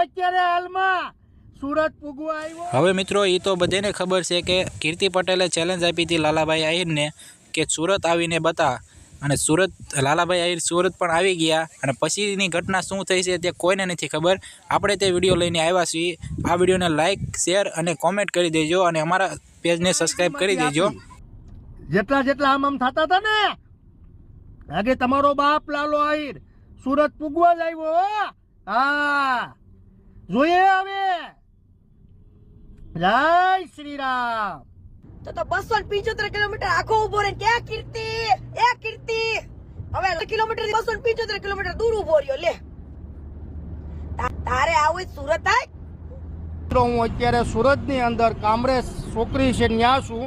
અત્યારે હાલમાં સુરત પૂગવા આવ્યો। હવે મિત્રો એ તો બધાને ખબર છે કે કીર્તિ પટેલે ચેલેન્જ આપી હતી લાલાભાઈ આહિરને કે સુરત આવીને બતા, અને સુરત લાલાભાઈ આહિર સુરત પણ આવી ગયા, અને પછીની ઘટના શું થઈ છે તે કોઈને નથી ખબર। આપણે તે વિડીયો લઈને આવ્યા છીએ। આ વિડીયોને લાઇક, શેર અને કોમેન્ટ કરી દેજો, અને અમારા પેજને સબસ્ક્રાઈબ કરી દેજો। જેટલા જેટલા આમ થતા હતા ને, આગે તમારો બાપ લાલો આહિર સુરત પૂગવા જ આવ્યો। હા જોઈએ હવે। જય શ્રી રામ। તો 275 કિલોમીટર આખો ઉભો રહે ક્યાં કીર્તિ? એ કીર્તિ હવે કિલોમીટર 275 કિલોમીટર દૂર ઉભો રહ્યો લે। તારે આવું સુરત આય? મિત્રો હું અત્યારે સુરતની અંદર કામરેજ છોકરી છે ત્યાં છું,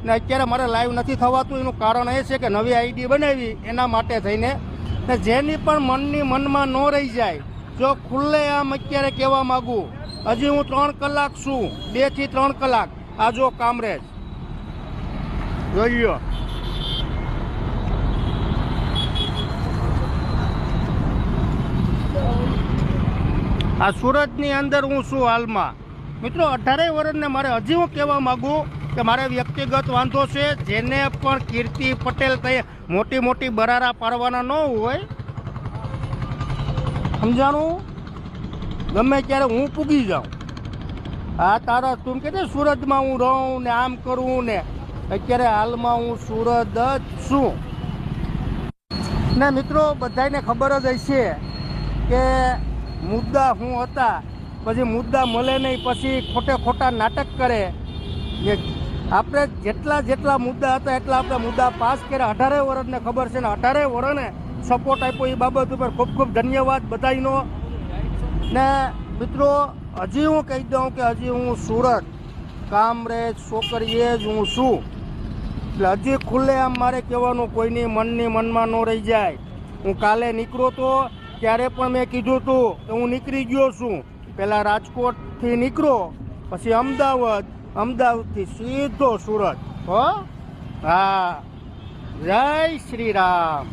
ને અત્યારે મારે લાઈવ નથી થવાતું। એનું કારણ એ છે કે નવી આઈડી બનાવી એના માટે થઈને, ને જેની પણ મનમાં ન રહી જાય, જો ખુલ્લે આમ અત્યારે કહેવા માગું, હજી હું 3 કલાક છું, 2 થી 3 કલાક। આ જો કામરેજ જોઈ, આ સુરતની અંદર હું છું હાલમાં। મિત્રો 18 વર્ષને મારે હજી હું કહેવા માગું કે મારે વ્યક્તિગત વાંધો છે, જેને પણ કીર્તિ પટેલ કહે મોટી મોટી બરારા પાડવાના ન હોય, સમજાણું? ગમે ત્યારે હું પૂગી જાઉં। આ તારા તું કે છે સુરતમાં હું રહું ને આમ કરું ને, અત્યારે હાલમાં હું સુરત જ છું। ને મિત્રો બધાને ખબર જ હશે કે મુદ્દા શું હતા, પછી મુદ્દા મળે નહીં, પછી ખોટા નાટક કરે। જે આપણે જેટલા મુદ્દા હતા એટલા આપણે મુદ્દા પાસ કર્યા। 18 વર્ષને ખબર છે ને 18 વર્ષને સપોર્ટ આપ્યો, એ બાબત ઉપર ખૂબ ખૂબ ધન્યવાદ બધાનો। ને મિત્રો હજી હું કહી દઉં કે હજી હું સુરત કામરેજ છોકરીએ જ હું છું, એટલે હજી ખુલ્લે આમ મારે કહેવાનું કોઈની મનમાં ન રહી જાય। હું કાલે નીકળ્યો તો ત્યારે પણ મેં કીધું હતું કે હું નીકળી ગયો છું। પહેલાં રાજકોટથી નીકળો, પછી અમદાવાદથી સીધો સુરત। હો, હા, જય શ્રી રામ।